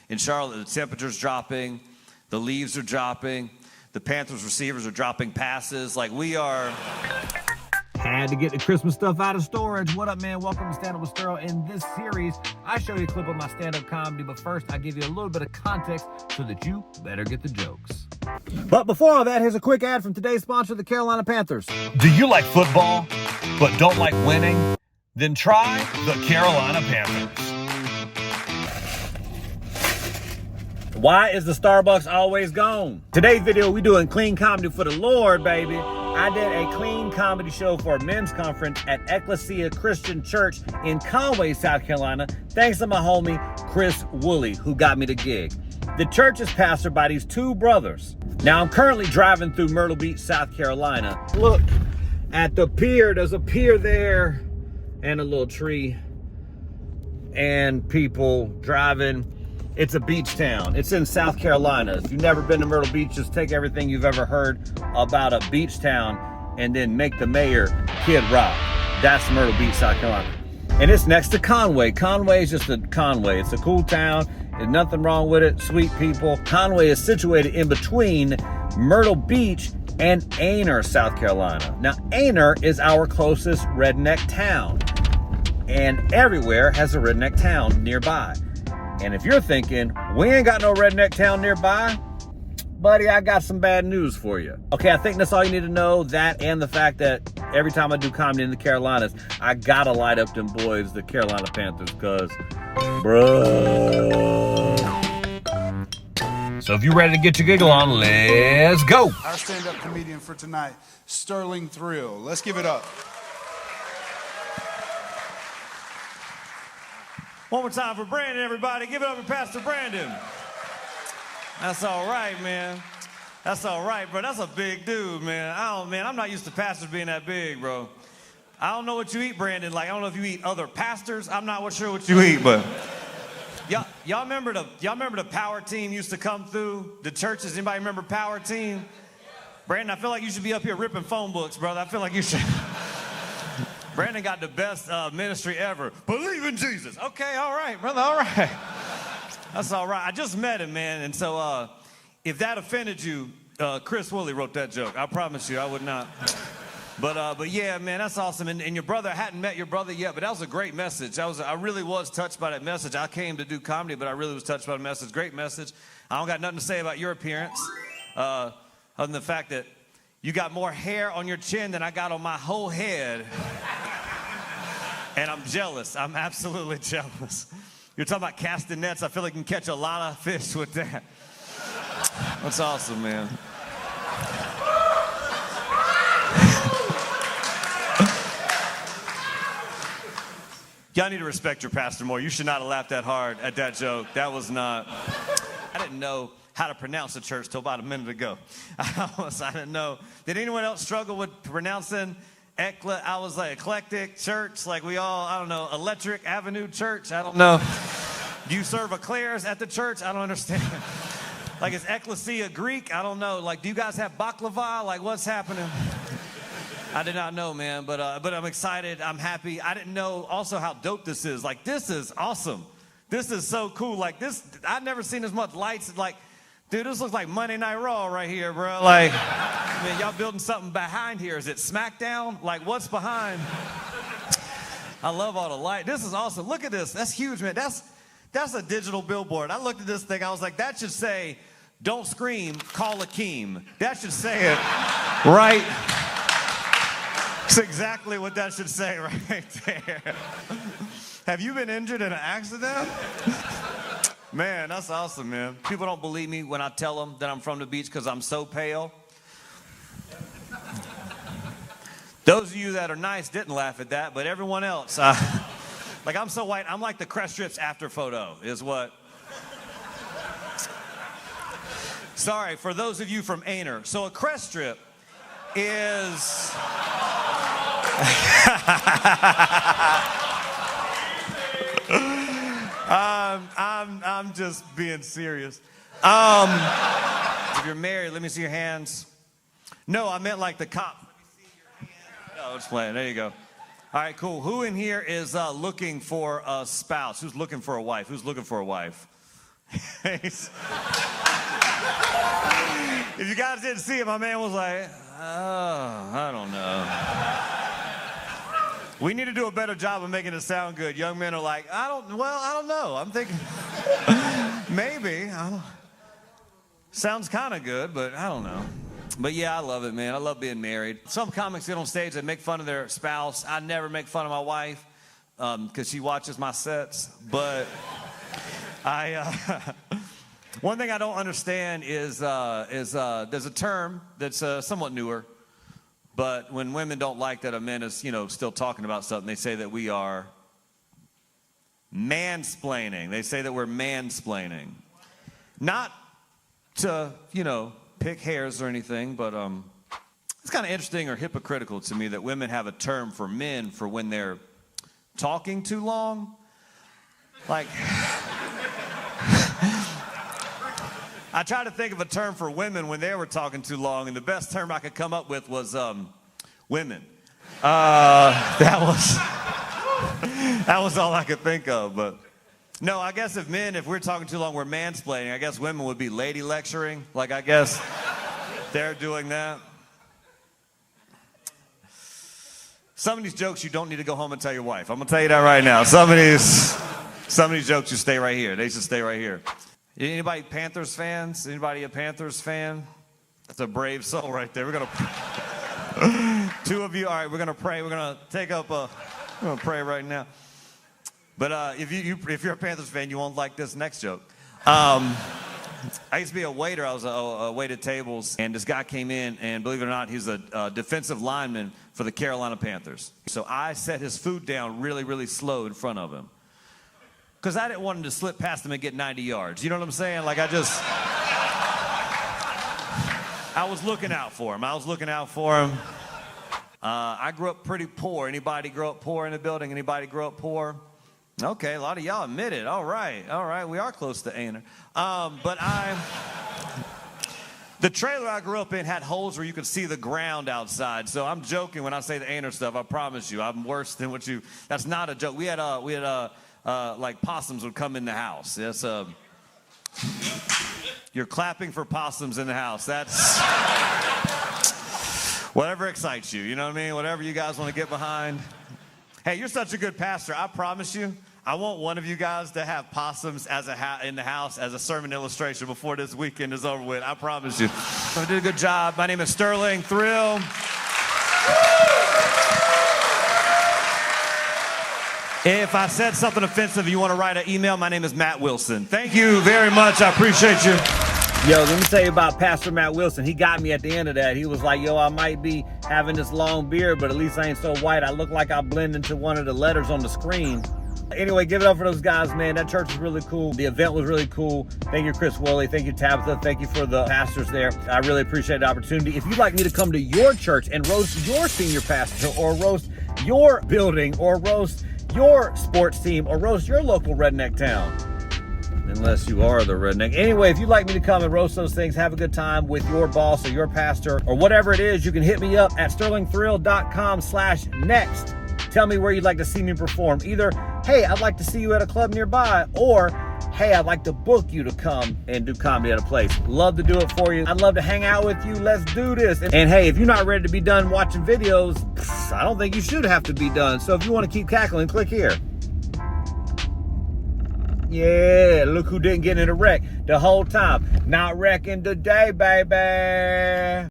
In Charlotte, the temperature's dropping, the leaves are dropping, the Panthers receivers are dropping passes. Like, we are... Had to get the Christmas stuff out of storage. What up, man? Welcome to Stand Up with Sterl. In this series, I show you a clip of my stand-up comedy, but first I give you a little bit of context so that you better get the jokes. But before all that, here's a quick ad from today's sponsor, the Carolina Panthers. Do you like football, but don't like winning? Then try the Carolina Panthers. Why is the Starbucks always gone? Today's video, we doing clean comedy for the Lord, baby. I did a clean comedy show for a men's conference at Ekklesia Christian Church in Conway, South Carolina, thanks to my homie, Chris Wooley, who got me the gig. The church is pastored by these two brothers. Now, I'm currently driving through Myrtle Beach, South Carolina. Look at the pier. There's a pier there and a little tree and people driving. It's a beach town. It's in South Carolina. If you've never been to Myrtle Beach, just take everything you've ever heard about a beach town and then make the mayor Kid Rock. That's Myrtle Beach, South Carolina. And it's next to Conway. Conway is just a Conway. It's a cool town. There's nothing wrong with it. Sweet people. Conway is situated in between Myrtle Beach and Aner, South Carolina. Now, Aner is our closest redneck town. And everywhere has a redneck town nearby. And if you're thinking, we ain't got no redneck town nearby, buddy, I got some bad news for you. Okay, I think that's all you need to know. That and the fact that every time I do comedy in the Carolinas, I gotta light up them boys, the Carolina Panthers, because, bruh. So if you're ready to get your giggle on, let's go. Our stand-up comedian for tonight, Sterling Thrill. Let's give it up. One more time for Brandon, everybody. Give it up for Pastor Brandon. That's all right, man. That's all right, bro. That's a big dude, man. I'm not used to pastors being that big, bro. I don't know what you eat, Brandon. Like, I don't know if you eat other pastors. I'm not sure what you eat, but y'all remember the Power Team used to come through the churches? Anybody remember Power Team? Brandon, I feel like you should be up here ripping phone books, brother. I feel like you should. Brandon got the best ministry ever. Believe in Jesus. Okay, all right, brother, all right. That's all right. I just met him, man. And so if that offended you, Chris Wooley wrote that joke. I promise you, I would not. But yeah, man, that's awesome. And your brother, I hadn't met your brother yet, but that was a great message. I really was touched by that message. I came to do comedy, but I really was touched by the message. Great message. I don't got nothing to say about your appearance, other than the fact that you got more hair on your chin than I got on my whole head. And I'm jealous. I'm absolutely jealous. You're talking about casting nets. I feel like you can catch a lot of fish with that. That's awesome, man. Y'all need to respect your pastor more. You should not have laughed that hard at that joke. That was not... I didn't know how to pronounce the church till about a minute ago. I didn't know. Did anyone else struggle with pronouncing I was like eclectic church, like we all, I don't know, Electric Avenue Church, I don't know. Do you serve eclairs at the church? I don't understand. Like, is Ekklesia Greek? I don't know. Like, do you guys have baklava? Like, what's happening? I did not know, man, but I'm excited. I'm happy. I didn't know also how dope this is. Like, this is awesome. This is so cool. Like, this, I've never seen as much lights. Like, dude, this looks like Monday Night Raw right here, bro. Like, man, y'all building something behind here. Is it SmackDown? Like, what's behind? I love all the light. This is awesome. Look at this. That's huge, man. That's a digital billboard. I looked at this thing. I was like, that should say, don't scream, call Akeem. That should say it right. That's exactly what that should say right there. Have you been injured in an accident? Man, that's awesome, man. People don't believe me when I tell them that I'm from the beach because I'm so pale. Those of you that are nice didn't laugh at that, but everyone else, like, I'm so white, I'm like the Crest Strips after photo is what. Sorry, for those of you from Aner. So a Crest Strip is... I'm just being serious. If you're married, let me see your hands. No, I meant like the cop. Let me see your hands. No, just playing. There you go. All right, cool. Who in here is looking for a spouse? Who's looking for a wife? Who's looking for a wife? If you guys didn't see it, my man was like, oh, I don't know. We need to do a better job of making it sound good. Young men are like, I don't know. I'm thinking, maybe. Sounds kind of good, but I don't know. But yeah, I love it, man. I love being married. Some comics get on stage and make fun of their spouse. I never make fun of my wife because she watches my sets. But one thing I don't understand is there's a term that's somewhat newer. But when women don't like that a man is, still talking about something, they say that we are mansplaining. They say that we're mansplaining. Not to, pick hairs or anything, but it's kind of interesting or hypocritical to me that women have a term for men for when they're talking too long. Like, I tried to think of a term for women when they were talking too long, and the best term I could come up with was women. That was all I could think of. But no, I guess if we're talking too long, we're mansplaining. I guess women would be lady lecturing. Like, I guess they're doing that. Some of these jokes you don't need to go home and tell your wife. I'm gonna tell you that right now. Some of these jokes should stay right here. They should stay right here. Anybody Panthers fans? Anybody a Panthers fan? That's a brave soul right there. We're gonna two of you. All right, we're gonna pray. We're gonna pray right now. But if you're a Panthers fan, you won't like this next joke. I used to be a waiter. I was waited tables, and this guy came in, and believe it or not, he's a defensive lineman for the Carolina Panthers. So I set his food down really, really slow in front of him. Because I didn't want him to slip past him and get 90 yards. You know what I'm saying? Like, I was looking out for him. I grew up pretty poor. Anybody grow up poor in the building? Anybody grow up poor? Okay, a lot of y'all admit it. All right. We are close to Aner. The trailer I grew up in had holes where you could see the ground outside. So I'm joking when I say the Aner stuff. I promise you, I'm worse than what you. That's not a joke. We had like possums would come in the house. Yes, you're clapping for possums in the house. That's whatever excites you. You know what I mean? Whatever you guys want to get behind. Hey, you're such a good pastor. I promise you, I want one of you guys to have possums in the house as a sermon illustration before this weekend is over with. I promise you. So I did a good job. My name is Sterling Thrill. If I said something offensive, you want to write an email, my name is Matt Wilson. Thank you very much. I appreciate you. Yo, let me tell you about Pastor Matt Wilson. He got me at the end of that. He was like, yo, I might be having this long beard, but at least I ain't so white. I look like I blend into one of the letters on the screen. Anyway, give it up for those guys, man. That church is really cool. The event was really cool. Thank you, Chris Wooley. Thank you, Tabitha. Thank you for the pastors there. I really appreciate the opportunity. If you'd like me to come to your church and roast your senior pastor or roast your building or roast your sports team or roast your local redneck town, unless you are the redneck. Anyway, if you'd like me to come and roast those things, have a good time with your boss or your pastor or whatever it is, you can hit me up at sterlingthrill.com/next. Tell me where you'd like to see me perform. Either, hey, I'd like to see you at a club nearby, or hey, I'd like to book you to come and do comedy at a place. Love to do it for you. I'd love to hang out with you. Let's do this. And hey, if you're not ready to be done watching videos, I don't think you should have to be done. So if you want to keep cackling, click here. Yeah, look who didn't get in a wreck the whole time. Not wrecking today, baby.